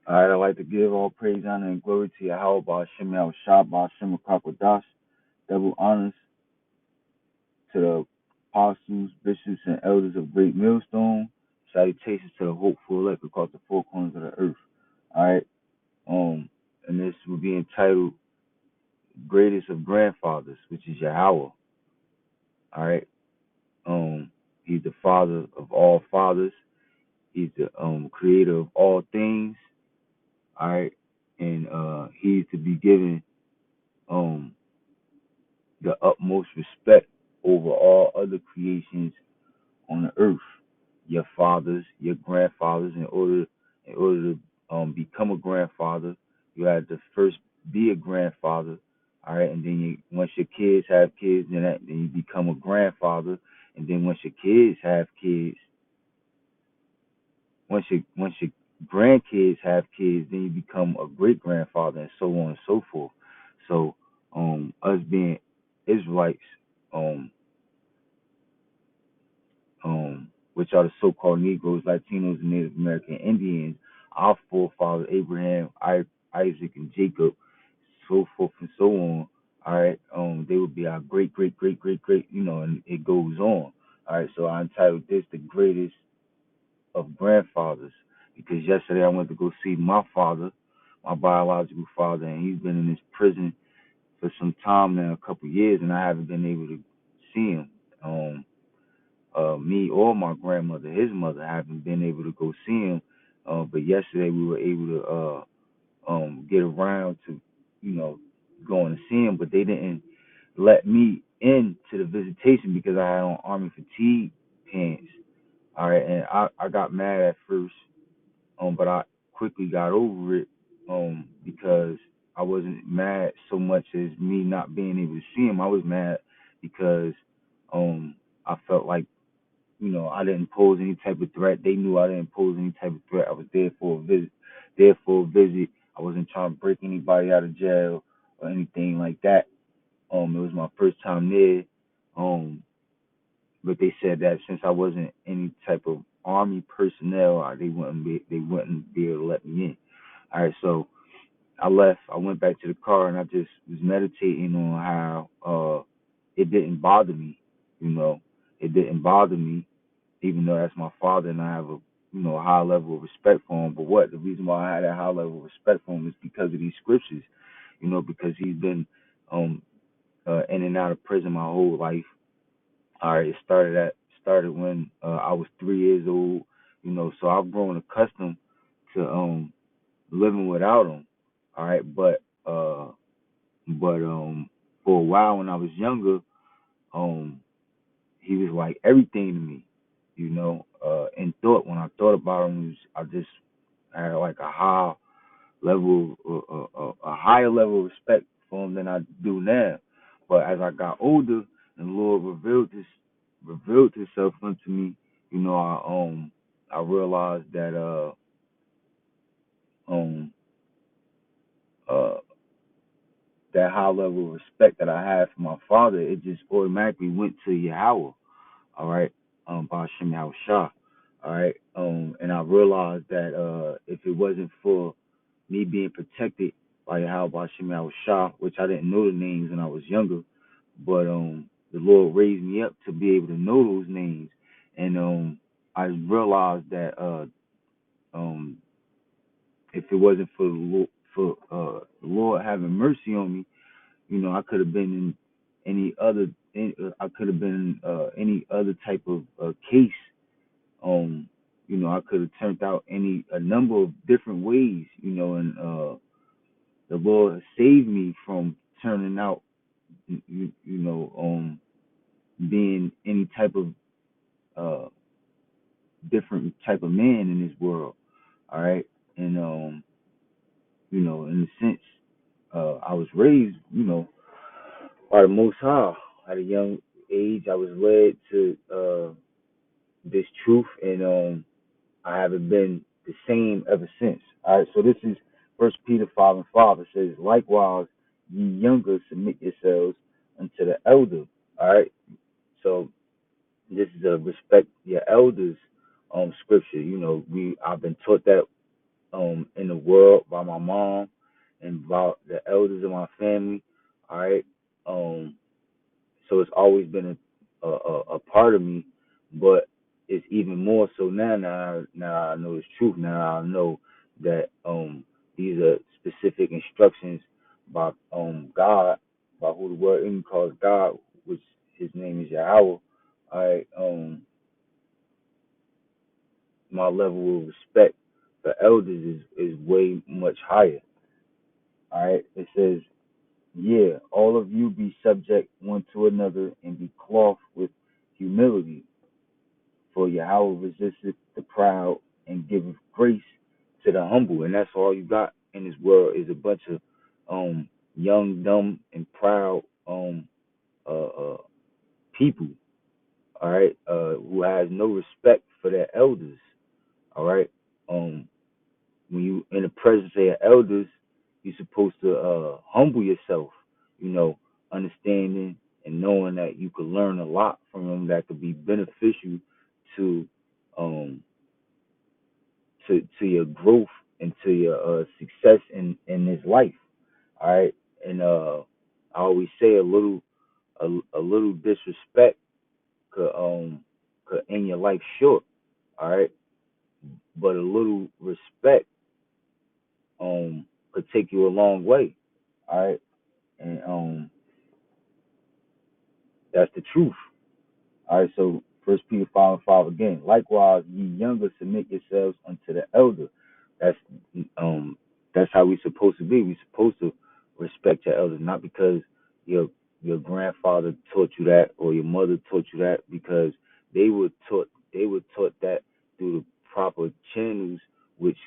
All right, I'd like to give all praise, honor, and glory to Yahweh, Ba'ashem, Shah, Ba'ashem, Kakwadash. Double honors to the apostles, bishops, and elders of Great Millstone. Salutations to the hopeful elect across the four corners of the earth. All right, and this will be entitled Greatest of Grandfathers, which is Yahweh. All right, he's the father of all fathers. He's the creator of all things. All right, and he's to be given um the utmost respect over all other creations on the earth. Your fathers, your grandfathers, in order to become a grandfather, you had to first be a grandfather. All right, and then once your kids have kids, then you become a grandfather, and then once your kids have kids, once your grandkids have kids, then you become a great grandfather, and so on and so forth. So, us being Israelites, um, which are the so-called Negroes, Latinos, and Native American Indians, our forefathers Abraham, Isaac, and Jacob, so forth and so on. All right, they would be our great, great, great, great, great, and it goes on. All right, so I entitled this the greatest of grandfathers because yesterday I went to go see my father, my biological father, and he's been in this prison for some time now, a couple of years, and I haven't been able to see him. Me or my grandmother, his mother, haven't been able to go see him. But yesterday we were able to get around to, going to see him, but they didn't let me into the visitation because I had on army fatigue pants. All right, and I got mad at first, but I quickly got over it, because I wasn't mad so much as me not being able to see him. I was mad because I felt like, I didn't pose any type of threat. They knew I didn't pose any type of threat. I was there for a visit. There for a visit. I wasn't trying to break anybody out of jail or anything like that. It was my first time there. But they said that since I wasn't any type of army personnel, they wouldn't be able to let me in. All right, so I left. I went back to the car and I just was meditating on how it didn't bother me. You know, it didn't bother me even though that's my father and I have a high level of respect for him. But what the reason why I had a high level of respect for him is because of these scriptures, because he's been um in and out of prison my whole life. All right, it started when I was 3 years old, so I've grown accustomed to living without him. All right, but for a while when I was younger, um he was like everything to me, in thought. When I thought about him, I just had like a higher level of respect for him than I do now. But as I got older and the Lord revealed Himself unto me, I realized that um uh that high level of respect that I had for my father, it just automatically went to Yahweh. All right, Ba'ashem Yahweh Shah. All right, and I realized that if it wasn't for me being protected by Yahweh Ba'ashem Yahweh Shah, which I didn't know the names when I was younger, but the Lord raised me up to be able to know those names, and I realized that um, if it wasn't for the Lord having mercy on me, I could have been in I could have been any other type of case. I could have turned out a number of different ways, and the Lord saved me from turning out, being any type of uh different type of man in this world. All right, and in a sense, I was raised, by the Most High. At a young age, I was led to this truth, and I haven't been the same ever since. All right, so this is First Peter 5:5. It says, "Likewise, ye younger, submit yourselves unto the elder." All right, so this is a respect your elders scripture. I've been taught that in the world by my mom and by the elders of my family. All right. Um, so it's always been a part of me, but it's even more so now. Now I know it's truth. Now I know that these are specific instructions by God, by who the word even calls God, which his name is Yahweh. All right. My level of respect for elders is way much higher. All right. It says, yeah, all of you be subject one to another and be clothed with humility. For Yahweh resisteth the proud and giveth grace to the humble. And that's all you got in this world is a bunch of young, dumb, and proud people, all right, who has no respect for their elders, all right. Um, when you in the presence of your elders, you're supposed to humble yourself, you know, understanding and knowing that you could learn a lot from them that could be beneficial to um to your growth and to your success in this life. All right. And I always say a little disrespect could end your life short. All right. But a little respect could take you a long way. All right. And that's the truth. All right, so First Peter 5:5 again. Likewise, ye younger, submit yourselves unto the elder. That's um that's how we supposed to be. We supposed to respect your elders, not because your your grandfather taught you that or your mother taught you that, because they were taught that through the proper channels, which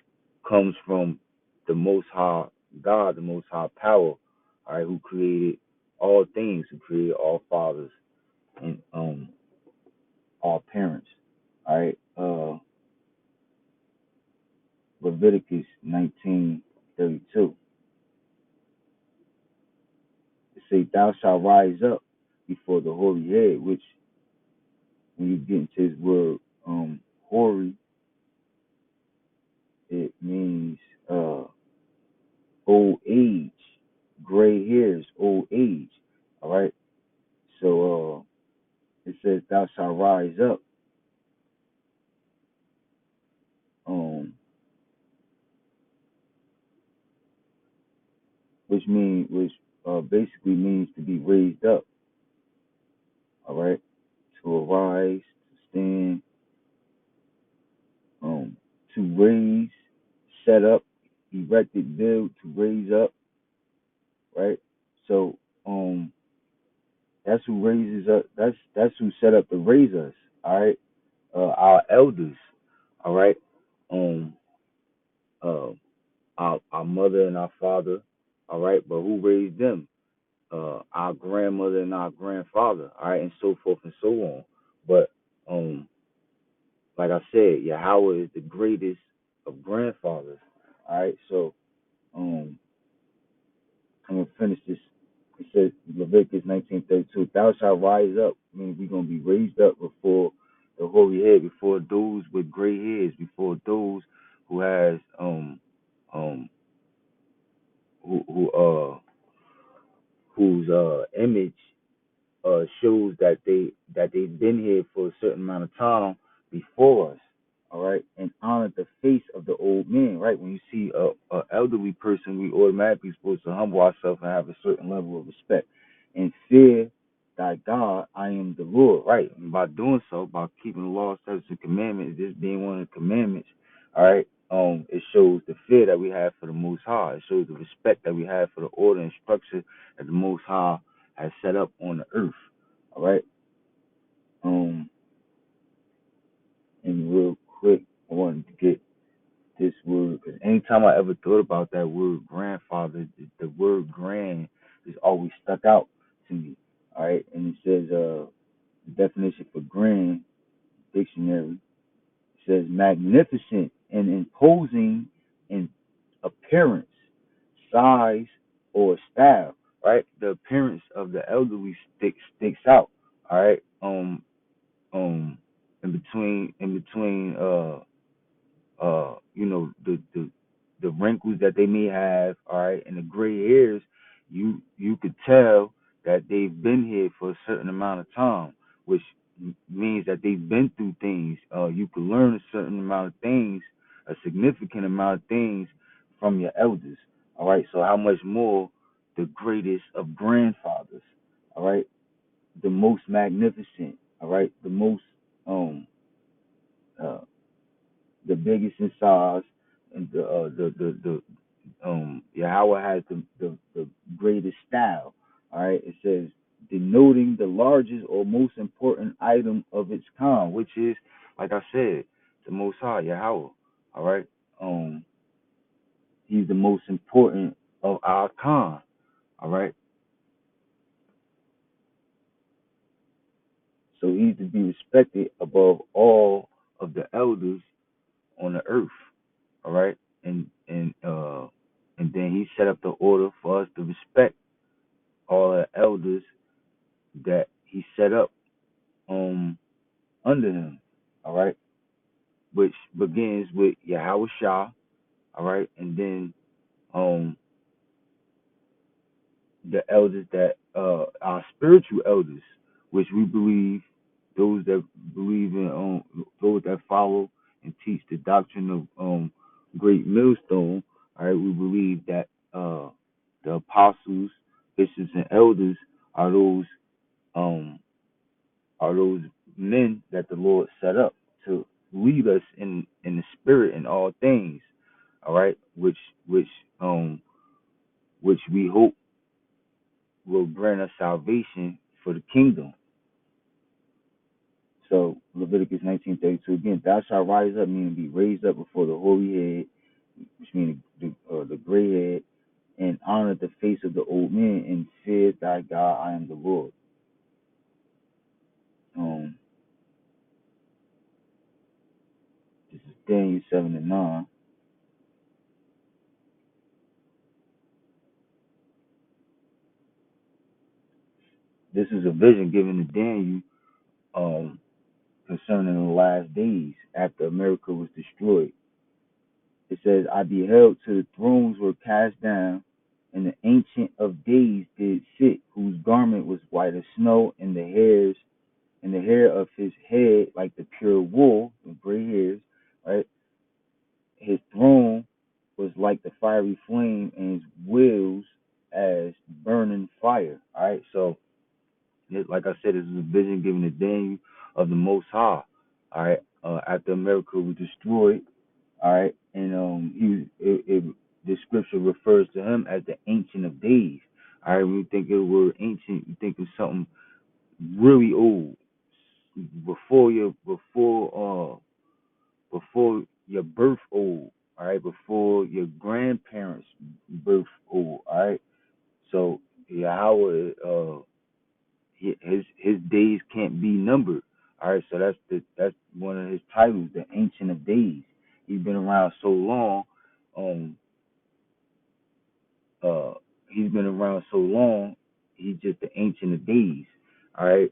comes from the Most High God, the Most High Power, all right, who created all things, who created all fathers and all parents. All right. Leviticus 19:32. It say, "Thou shalt rise up before the hoary head," which when you get into his word, hoary, it means old age, gray hairs, old age. All right. So it says, "Thou shalt rise up," um, which basically means to be raised up. All right. To arise, to stand, um, to raise, set up, erected, build, to raise up, right? So that's who raises us. That's who set up to raise us. All right, our elders. All right, um, uh, our mother and our father. All right, but who raised them? Our grandmother and our grandfather. All right, and so forth and so on. But like I said, Yahweh is the greatest of grandfathers. All right, so um, I'm gonna finish this. It says Leviticus 19:32. Thou shalt rise up. I mean, we're gonna be raised up before the holy head, before those with gray hairs, before those who has um who whose image shows that they've been here for a certain amount of time before us, all right, and honor the face of the old man, right? When you see a elderly person, we automatically supposed to humble ourselves and have a certain level of respect and fear thy God. I am the Lord, right? And by doing so, by keeping the law, statutes, and commandments, this being one of the commandments, all right. It shows the fear that we have for the Most High. It shows the respect that we have for the order and structure that the Most High has set up on the earth. All right. Um, and real quick, I wanted to get this word because anytime I ever thought about that word grandfather, the word grand has always stuck out to me. All right. And it says the definition for grand dictionary says magnificent and imposing in appearance, size, or style. Right. The appearance of the elderly sticks out. All right. Um in between you know wrinkles that they may have, all right, and the gray hairs, you could tell that they've been here for a certain amount of time, which means that they've been through things. You could learn a certain amount of things, a significant amount of things from your elders. All right, so how much more the greatest of grandfathers? All right, the most magnificent. All right, the most um uh the biggest in size, and the Yahweh has the greatest style. All right, it says denoting the largest or most important item of its kind, which is, like I said, the Most High Yahweh. All right, he's the most important of our kind. All right, so he's to be respected above all of the elders on the earth. All right, and then he set up the order for us to respect all the elders that he set up under him. All right, which begins with Yahweh Shah. All right, and then um the elders that our spiritual elders, which we believe, those that believe in those that follow and teach the doctrine of Great Millstone. All right, we believe that the apostles, bishops, and elders are those um are those men that the Lord set up to lead us in the spirit in all things. All right, um which we hope will grant us salvation for the kingdom. So Leviticus 19:32 again, thou shalt rise up, meaning be raised up before the holy head, which means the gray head, and honor the face of the old men, and fear thy God. I am the Lord. Um, this is Daniel 7:9. This is a vision given to Daniel um, concerning the last days after America was destroyed. It says, I beheld till the thrones were cast down, and the ancient of days did sit, whose garment was white as snow, and the hair of his head like the pure wool, the gray hairs, right? His throne was like the fiery flame, and his wheels as burning fire. All right, so like I said, this is a vision given to Daniel of the Most High. All right, after America was destroyed, all right, and the scripture refers to him as the Ancient of Days. All right, when you think of the word ancient, you think of something really old, before your birth old. All right, before your grandparents' birth old. All right, so Yahweh, his days can't be numbered. All right, so that's one of his titles, the Ancient of Days. He's been around so long. Um, uh, he's been around so long. He's just the Ancient of Days. All right,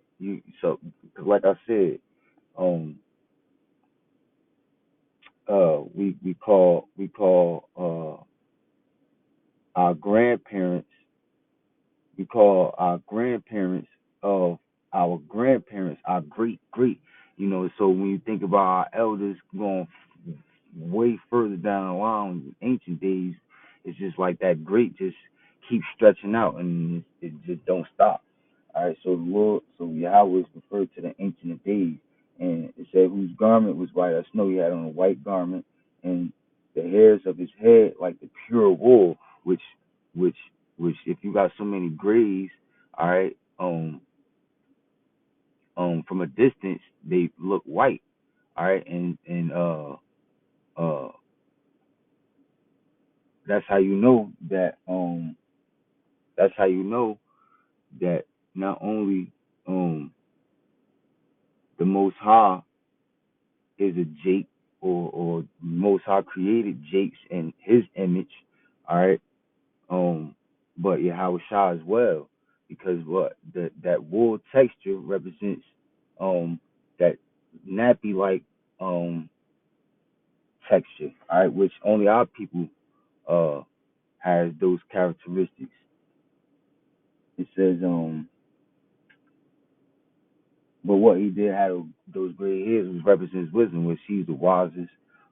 like I said, um, we call our grandparents we call our grandparents of our grandparents, our great great. So when you think about our elders going way further down the line in ancient days, it's just like that great just keeps stretching out and it just don't stop. All right, so the Lord, so Yahweh is referred to the ancient of days, and it said whose garment was white as snow. He had on a white garment, and the hairs of his head like the pure wool, which which which if you got so many grays, all right, from a distance they look white, all right, and that's how you know that that's how you know that not only the Most High is a Jake, or Most High created Jakes in His image, all right, but Yahweh Shah as well, because what that wool texture represents that nappy like texture, all right, which only our people has those characteristics. It says, but what he did have those gray hairs was represents wisdom, which he's the wisest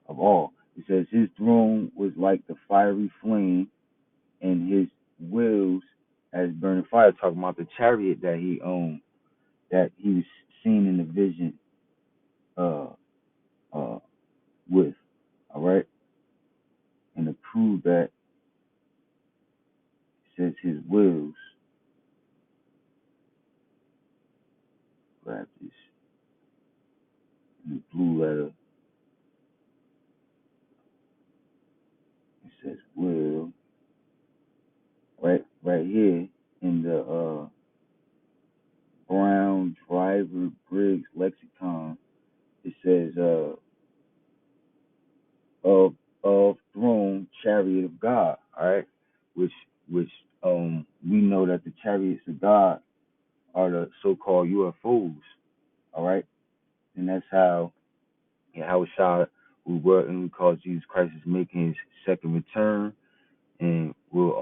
of all. It says his throne was like the fiery flame, and his wheels as burning fire. Talking about the chariot that he was seen in the vision, uh, uh, with. All right, and to prove that, it says his wheels. Grab this in the blue letter. It says will right here in the Brown Driver Briggs lexicon. It says of throne chariot of God. All right, which we know that the chariots of God are the so-called UFOs. All right, and that's how Shah we were and we call Jesus Christ is making his second return and will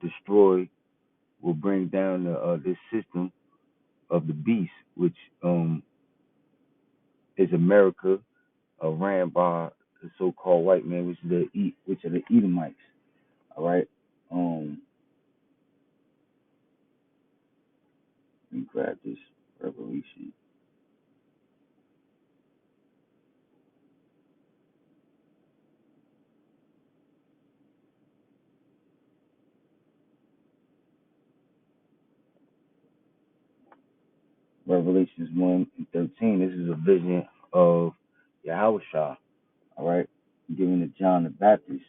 destroy, will bring down this system of the beast, which is America, ran by the so-called white man, which are the Edomites. All right. Let me grab this Revelation. Revelations 1 and 13. This is a vision of Yahweh Shah. All right, given to John the Baptist.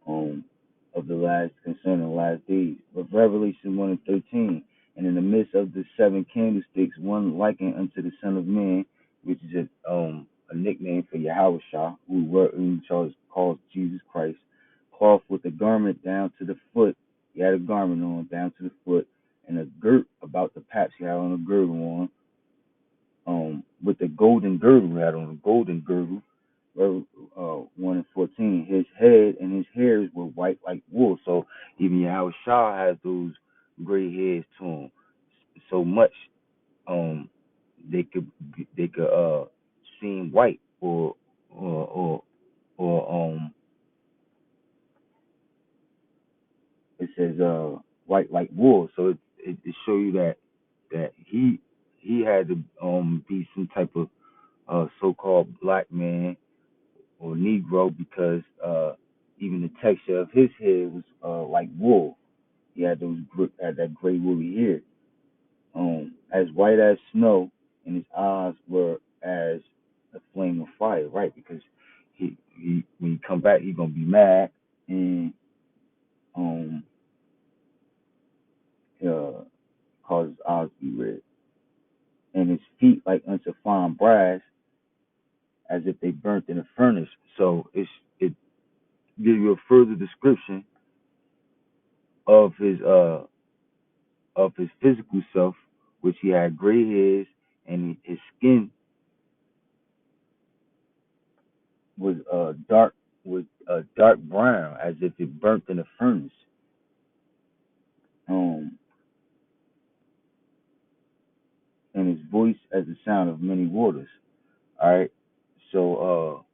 um, of the last concerning the last days. But Revelation 1 and 13, and in the midst of the seven candlesticks, one likened unto the Son of Man, which is a nickname for Yahweh Shah, who were in charge called Jesus Christ, cloth with a garment down to the foot. He had a garment on down to the foot, and a girt about the paps. He had on a girdle on, with the golden girdle. He had on a golden girdle. 1 and 14. His head and his hairs were white like wool. So even Yahweh Shah has those gray hairs to him. So much um they could seem white or it says white like wool. So it show you that he had to be some type of so-called black man or Negro because even the texture of his hair was like wool. He had had that gray woolly hair, as white as snow, and his eyes were as a flame of fire. Right, because he when he come back, he gonna be mad and um uh cause his eyes to be red, and his feet like unto fine brass, as if they burnt in a furnace. So it gives you a further description of his physical self, which he had gray hairs and his skin was dark brown, as if it burnt in a furnace. Um, and his voice as the sound of many waters. All right, so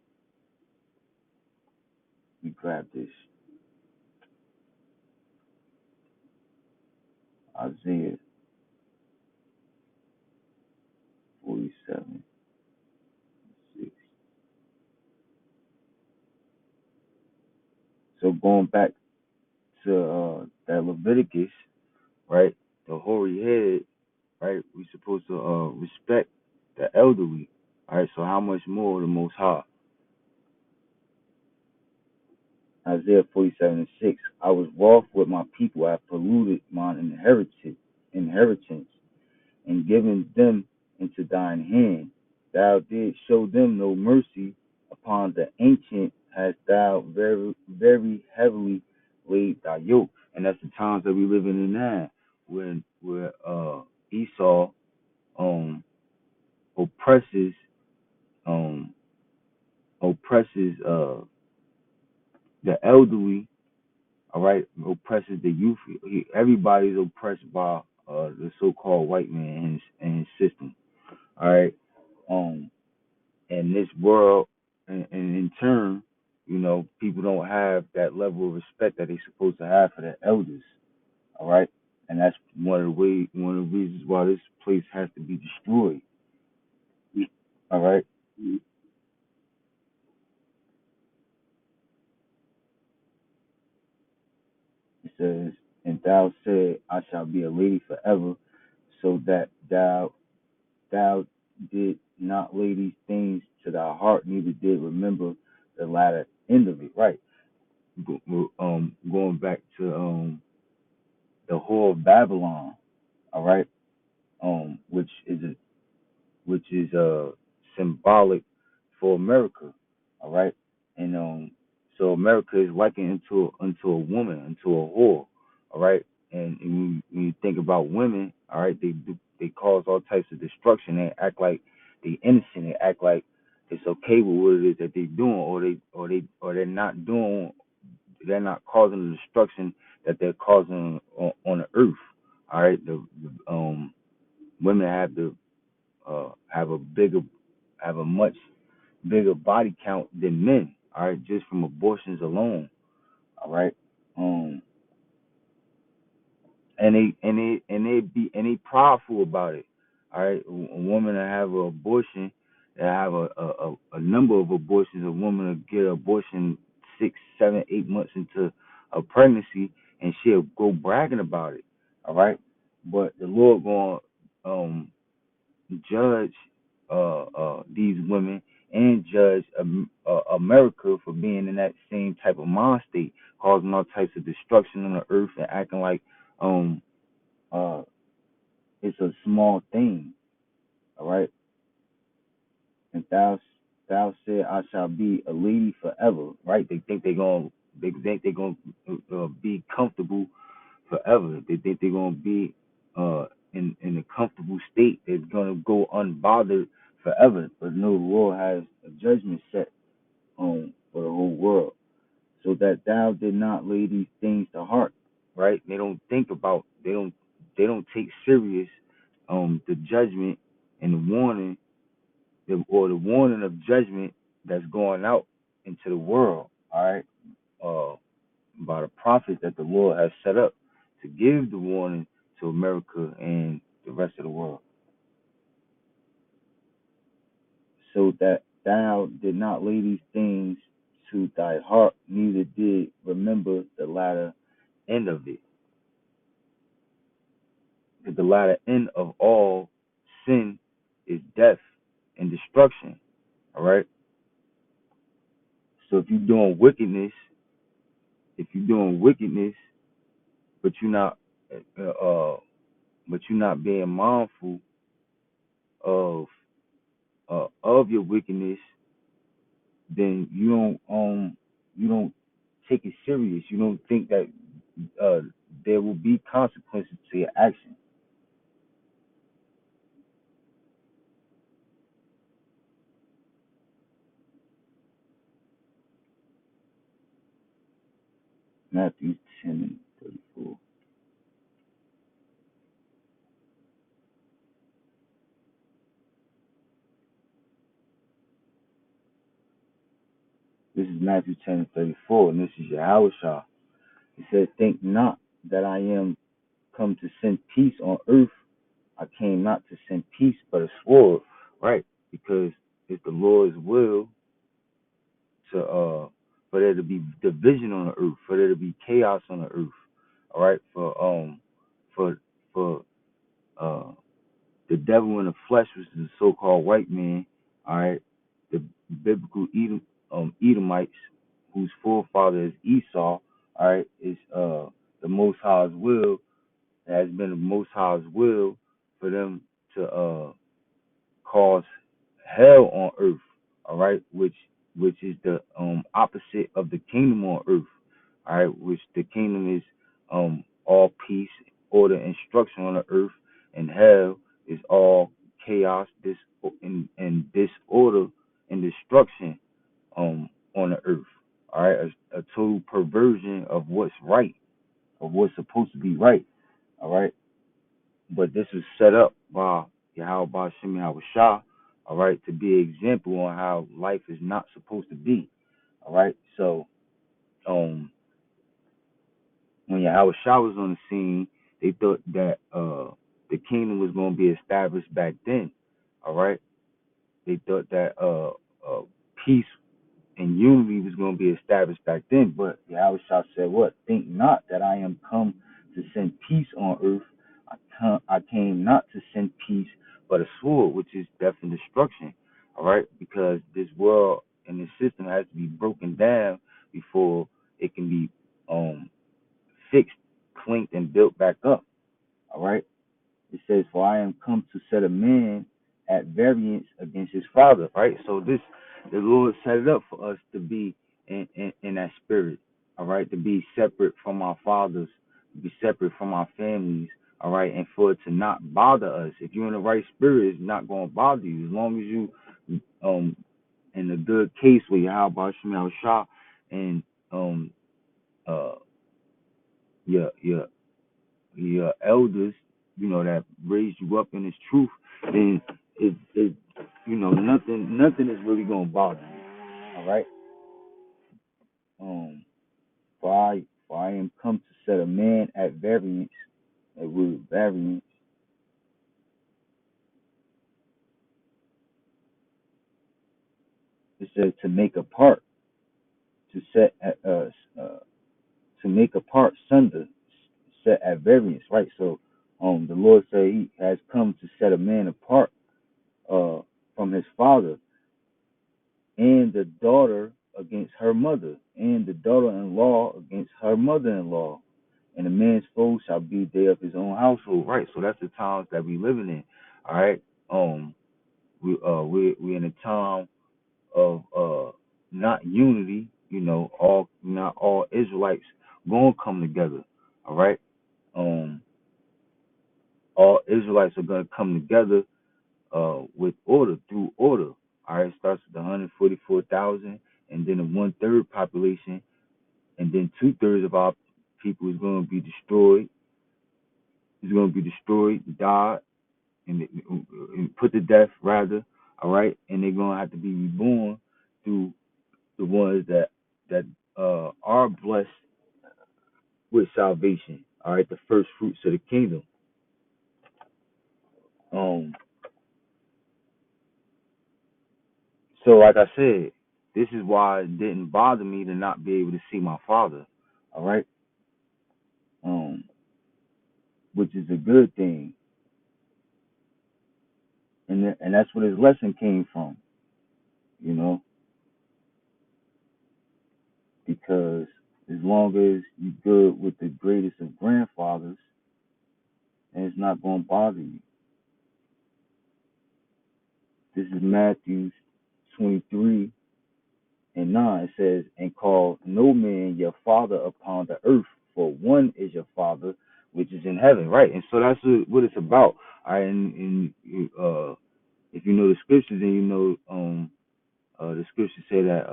let me grab this Isaiah 47:6. So going back to that Leviticus, right? The hoary head, right? We supposed to respect the elderly. All right, so how much more the Most High? Isaiah 47:6. I was wroth with my people. I have polluted mine inheritance and given them into thine hand. Thou didst show them no mercy. Upon the ancient hast thou very heavily laid thy yoke. And that's the times that we living in now, when where Esau oppresses um oppresses The elderly, all right, oppresses the youth. Everybody's oppressed by the so-called white man and his system. All right, um, and this world, and in turn, people don't have that level of respect that they're supposed to have for their elders. All right, and that's one of the reasons why this place has to be destroyed. All right, it says, "And thou said, I shall be a lady forever, so that thou did not lay these things to thy heart, neither did remember the latter end of it." Right. Going back to the whore of Babylon. All right. Which is symbolic for America. All right. And so America is likened into a woman, into a whore. All right. And when you think about women, all right, they cause all types of destruction. They act like they innocent. They act like it's okay with what it is that they're doing, or they're not doing. They're not causing the destruction that they're causing on the earth. All right. The women have a much bigger body count than men. All right, just from abortions alone. All right, um, and they prideful about it. All right, a woman that have an abortion, that have a number of abortions, a woman to get an abortion 6, 7, 8 months into a pregnancy, and she'll go bragging about it. All right, but the Lord going judge these women and judge America for being in that same type of mind state, causing all types of destruction on the earth and acting like um uh it's a small thing. All right, and thou said, I shall be a lady forever. Right? They think they're gonna be comfortable forever. They think they're gonna be in a comfortable state. They're gonna go unbothered forever. But no, the Lord has a judgment set for the whole world, so that thou did not lay these things to heart. Right? They don't take serious the judgment and the warning, or the warning of judgment that's going out into the world. All right. Uh, by the prophets that the Lord has set up to give the warning to America and the rest of the world, so that thou did not lay these things to thy heart, neither did remember the latter end of it. Because the latter end of all sin is death and destruction. All right. So if you're doing wickedness, but you're not, uh, uh, but you're not being mindful of your wickedness, then you don't take it serious. You don't think that uh, there will be consequences to your action. Matthew 10:34. This is Matthew 10:34, and this is Yahweh Shah. He said, "Think not that I am come to send peace on earth. I came not to send peace, but a sword." Right? Because it's the Lord's will to for there to be division on the earth, for there to be chaos on the earth. All right, for for uh the devil in the flesh, which is the so-called white man. All right, the biblical Edomites, whose forefather is Esau. All right, is the Most High's will. It has been the Most High's will for them to cause hell on earth. All right, which is the opposite of the kingdom on earth. All right, which the kingdom is all peace, order, and structure on the earth, and hell is all chaos, and disorder and destruction on the earth. all right, a total perversion of what's right, of what's supposed to be right, all right. But this was set up by Yahweh Shem Shah, all right, to be an example on how life is not supposed to be, all right. So, when Yahweh Shah was on the scene, they thought that the kingdom was going to be established back then, all right. They thought that peace and unity was going to be established back then. But Yahweh Shah said, "What? Think not that I am come to send peace on earth. I came not to send peace, but a sword, which is death and destruction." All right, because this world and this system has to be broken down before it can be fixed, clinked, and built back up. All right. It says, "For I am come to set a man at variance against his father." Right. So the Lord set it up for us to be in that spirit. All right. To be separate from our fathers, to be separate from our families. All right. And for it to not bother us. If you're in the right spirit, it's not going to bother you. As long as you in a good case with Yahweh Shemel Shah and uh your your elders, that raised you up in this truth, then it nothing is really gonna bother you. All right. Um, for I am come to set a man at variance. That word variance. It says to make apart, to set at to make apart sunder, set at variance. Right. So the Lord said He has come to set a man apart from his father, and the daughter against her mother, and the daughter-in-law against her mother-in-law, and a man's foe shall be they of his own household. Right. So that's the times that we living in. All right. We in a time of not unity. All not all Israelites gonna come together. All right. Um, all Israelites are gonna come together with order, through order. All right, it starts with 144,000, and then a 1/3 population, and then 2/3 of our people is going to be destroyed. Is going to be destroyed, died, and put to death rather. All right, and they're going to have to be reborn through the ones that are blessed with salvation. All right, the first fruits of the kingdom. Um, so like I said, this is why it didn't bother me to not be able to see my father. All right. Um, which is a good thing, and that's where his lesson came from, you know, because as long as you're good with the greatest of grandfathers, and it's not going to bother you. This is Matthew 23 and 9. It says, "And call no man your father upon the earth, for one is your father which is in heaven." Right, and so that's what it's about. All right, and if you know the scriptures, and the scriptures say that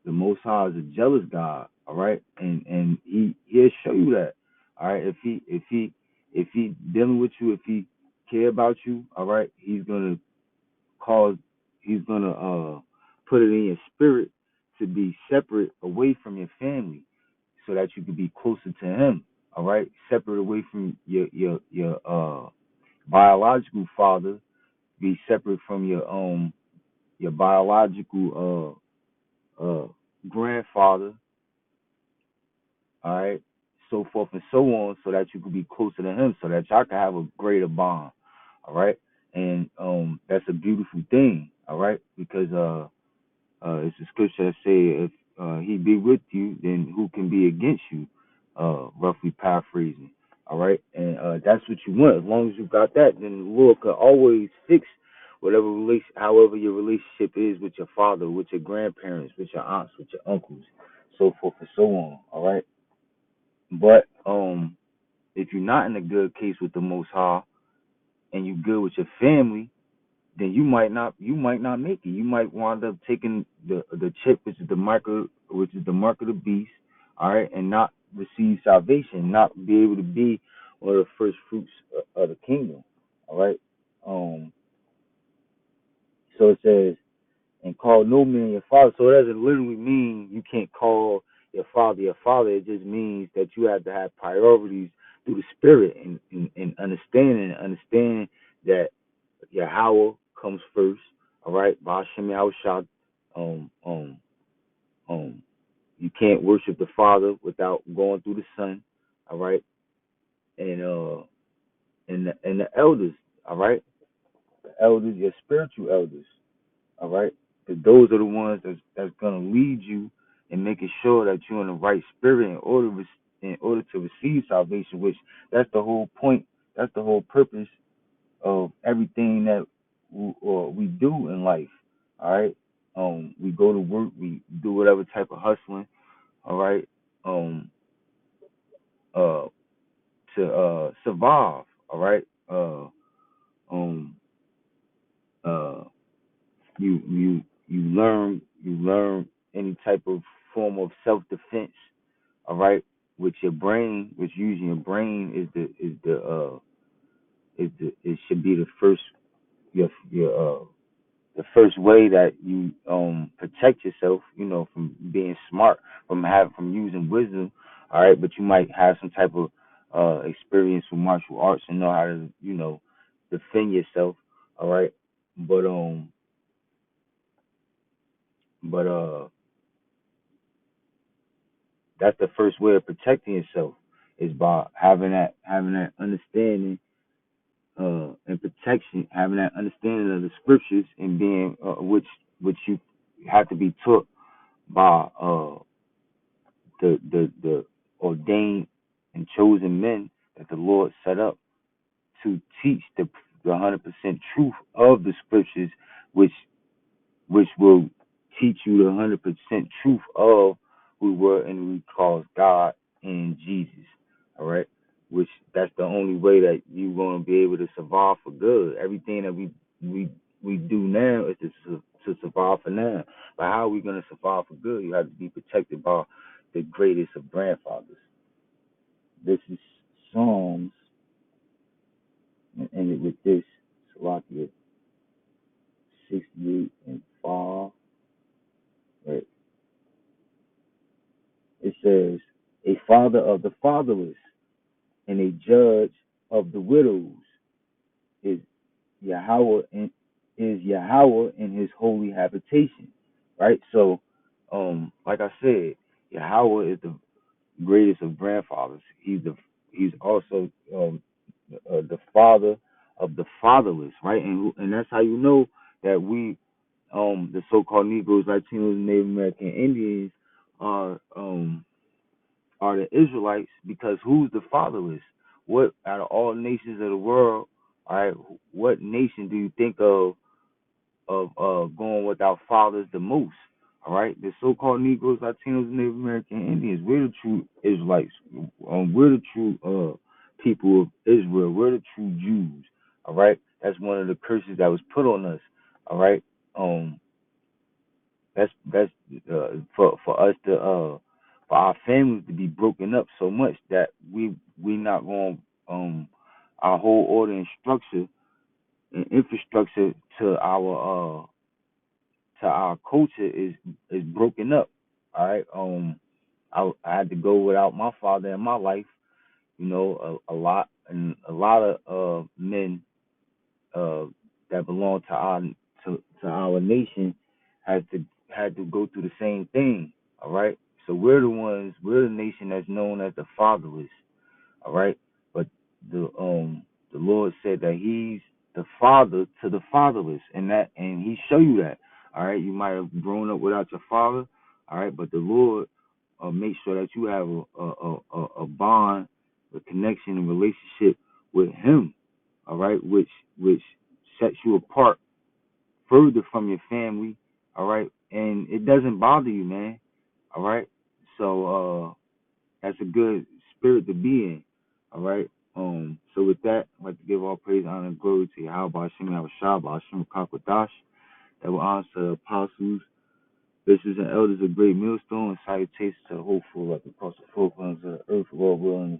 the Most High is a jealous God. All right, and he'll show you that. All right, if he dealing with you, if he care about you, all right, cause he's gonna put it in your spirit to be separate away from your family, so that you can be closer to him. All right, separate away from your biological father, be separate from your biological grandfather, all right, so forth and so on, so that you could be closer to him, so that y'all can have a greater bond, all right, and that's a beautiful thing, all right, because it's a scripture that say if he be with you, then who can be against you, roughly paraphrasing, all right, and that's what you want. As long as you got that, then the Lord could always fix however your relationship is with your father, with your grandparents, with your aunts, with your uncles, so forth and so on. All right. But if you're not in a good case with the Most High and you're good with your family, then you might not make it. You might wind up taking the chip, which is the which is the mark of the beast, all right, and not receive salvation, not be able to be one of the first fruits of the kingdom, all right. So it says, and call no man your father. So it doesn't literally mean you can't call your father your father. It just means that you have to have priorities through the spirit and understand that Yahweh comes first. All right, Ba'ashem Yahushua. Um, um, um, you can't worship the Father without going through the Son. All right, and and the elders. All right, the elders, your spiritual elders. All right, because those are the ones that's gonna lead you and making sure that you're in the right spirit in order to receive salvation. Which that's the whole point. That's the whole purpose of everything that we do in life. All right. We go to work. We do whatever type of hustling. All right. Um. Uh. To survive. All right. Um. Uh. You learn any type of form of self defense. All right. With your brain, which using your brain it should be the first your the first way that you protect yourself, from being smart, from using wisdom, all right. But you might have some type of experience with martial arts and know how to, defend yourself, all right. But but that's the first way of protecting yourself is by having that understanding and protection, having that understanding of the scriptures and being which you have to be taught by the ordained and chosen men that the Lord set up to teach the 100% truth of the scriptures, which will teach you the 100% truth of who were and who calls God and Jesus. All right, which that's the only way that you're going to be able to survive for good. Everything that we do now is to survive for now. But how are we going to survive for good? You have to be protected by the greatest of grandfathers. This is Psalms, and ended with this, Salakia 68 and 5. Right. It says, a father of the fatherless and a judge of the widows is Yahweh in his holy habitation. Right? So, like I said, Yahweh is the greatest of grandfathers. He's also the father of the fatherless, right? And that's how you know that we, the so-called Negroes, Latinos, Native American Indians, are the Israelites, because who's the fatherless? What out of all nations of the world, all right? What nation do you think of going without fathers the most? All right, the so-called Negroes, Latinos, Native American Indians. We're the true Israelites. We're the true people of Israel. We're the true Jews. All right, that's one of the curses that was put on us. All right, that's for us to for our families to be broken up so much that we not going our whole order and structure and infrastructure to our culture is broken up. All right. I had to go without my father in my life. A lot of men uh that belong to our nation had to go through the same thing. All right. So we're the nation that's known as the fatherless. All right. But the Lord said that He's the father to the fatherless, and He show you that. All right. You might have grown up without your father. All right. But the Lord makes sure that you have a bond, a connection, and relationship with Him. All right. Which sets you apart further from your family. All right. And it doesn't bother you, man. All right. So that's a good spirit to be in. All right. So with that, I'd like to give all praise, honor, and glory to Yahweh Hashem Yahushua, Hashem Kakwadash, that will honor the apostles, Bishops and elders of Great Millstone, and salutations to the hopeful, like across the four corners of the earth, Lord willing,